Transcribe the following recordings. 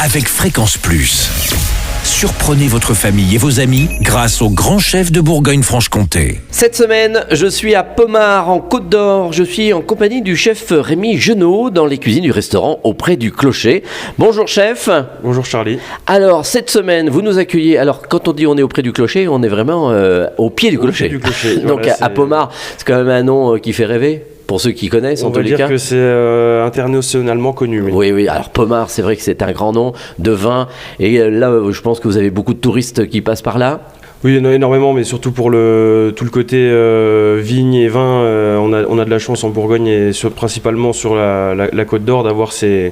avec Fréquence Plus. Surprenez votre famille et vos amis grâce au grand chef de Bourgogne-Franche-Comté. Cette semaine, je suis à Pommard, en Côte d'Or. Je suis en compagnie du chef Rémi Genot dans les cuisines du restaurant Auprès du Clocher. Bonjour chef. Bonjour Charlie. Alors, cette semaine, vous nous accueillez. Alors, quand on dit on est auprès du clocher, on est vraiment au pied du clocher. Pied du clocher. Donc, voilà, à Pommard, c'est quand même un nom qui fait rêver. Pour ceux qui connaissent, en tous les cas. On va dire que c'est internationalement connu. Oui. Alors Pommard, c'est vrai que c'est un grand nom de vin. Et là, je pense que vous avez beaucoup de touristes qui passent par là. Oui, énormément, mais surtout pour tout le côté vigne et vin, on a de la chance en Bourgogne et principalement sur la Côte d'Or d'avoir ces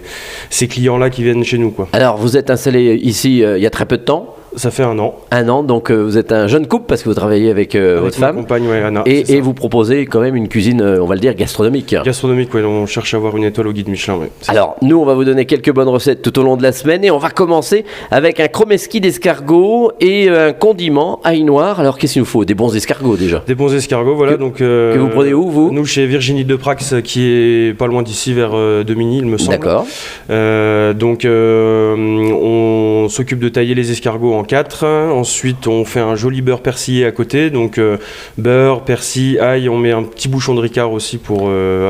clients-là qui viennent chez nous, quoi. Alors, vous êtes installé ici il y a très peu de temps. Ça fait 1 an. 1 an, donc vous êtes un jeune couple parce que vous travaillez avec votre femme. Ma compagne, ouais, Anna. Et vous proposez quand même une cuisine, on va le dire, gastronomique. Gastronomique, oui, on cherche à avoir une étoile au guide Michelin, oui. Alors, nous, on va vous donner quelques bonnes recettes tout au long de la semaine et on va commencer avec un chromeski d'escargot et un condiment ail noir. Alors, qu'est-ce qu'il nous faut? Des bons escargots déjà. Des bons escargots, voilà. Que vous prenez où, vous? Nous, chez Virginie de Prax, qui est pas loin d'ici, vers Demigny, il me semble. D'accord. Donc, on s'occupe de tailler les escargots en 4. Ensuite, on fait un joli beurre persillé à côté. Donc, beurre, persil, ail. On met un petit bouchon de Ricard aussi pour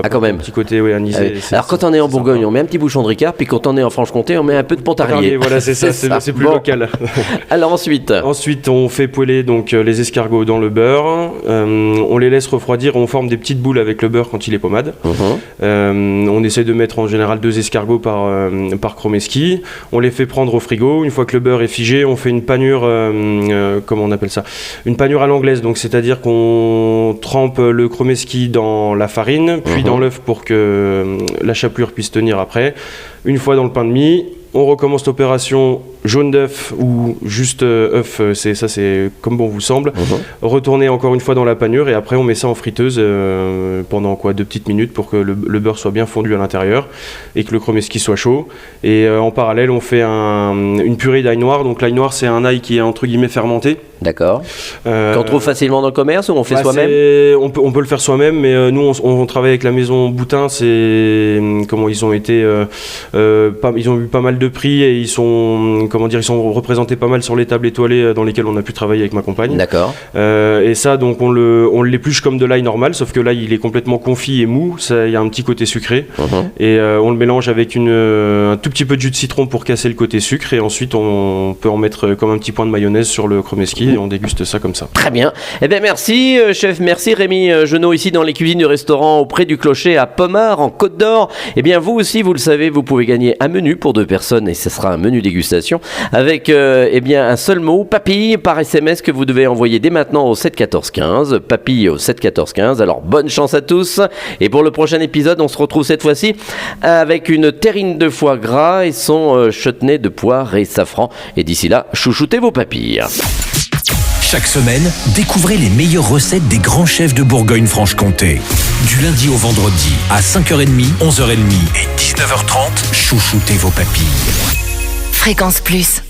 quand même. un petit côté anisé. Alors, quand on est en Bourgogne, on met un petit bouchon de Ricard. Puis quand on est en Franche-Comté, on met un peu de Pontarlier. Voilà, c'est ça. C'est plus local. Alors, ensuite, on fait poêler donc, les escargots dans le beurre. On les laisse refroidir. On forme des petites boules avec le beurre quand il est pommade. On essaie de mettre en général 2 escargots par chromeski. On les fait prendre au frigo. Une fois que le beurre est figé, on fait une panure, comment on appelle ça? Une panure à l'anglaise, donc c'est-à-dire qu'on trempe le chromeski dans la farine, puis dans l'œuf pour que la chapelure puisse tenir après. Une fois dans le pain de mie, on recommence l'opération jaune d'œuf ou juste œuf, c'est comme bon vous semble. Retourner encore une fois dans la panure et après on met ça en friteuse pendant 2 petites minutes pour que le beurre soit bien fondu à l'intérieur et que le chromeski soit chaud. Et en parallèle, on fait une purée d'ail noir. Donc l'ail noir, c'est un ail qui est entre guillemets fermenté. D'accord. Qu'on trouve facilement dans le commerce ou on fait soi-même? On peut le faire soi-même, mais nous on travaille avec la maison Boutin. Ils ont eu pas mal de prix et ils sont représentés pas mal sur les tables étoilées dans lesquelles on a pu travailler avec ma compagne. D'accord. Et ça, donc on l'épluche comme de l'ail normal, sauf que l'ail il est complètement confit et mou. Il y a un petit côté sucré. Et on le mélange avec un tout petit peu de jus de citron pour casser le côté sucre. Et ensuite on peut en mettre comme un petit point de mayonnaise sur le chromeski et on déguste ça comme ça. Très bien. Eh bien merci chef, merci Rémi Genot ici dans les cuisines du restaurant Auprès du Clocher à Pommard en Côte d'Or. Eh bien vous aussi, vous le savez, vous pouvez gagner un menu pour 2 personnes et ce sera un menu dégustation avec un seul mot, papille, par SMS que vous devez envoyer dès maintenant au 7 14 15. Papille au 7 14 15. Alors bonne chance à tous. Et pour le prochain épisode, on se retrouve cette fois-ci avec une terrine de foie gras et son chutney de poire et safran. Et d'ici là, chouchoutez vos papilles. Chaque semaine, découvrez les meilleures recettes des grands chefs de Bourgogne-Franche-Comté. Du lundi au vendredi, à 5h30, 11h30 et 19h30, chouchoutez vos papilles. Fréquence Plus.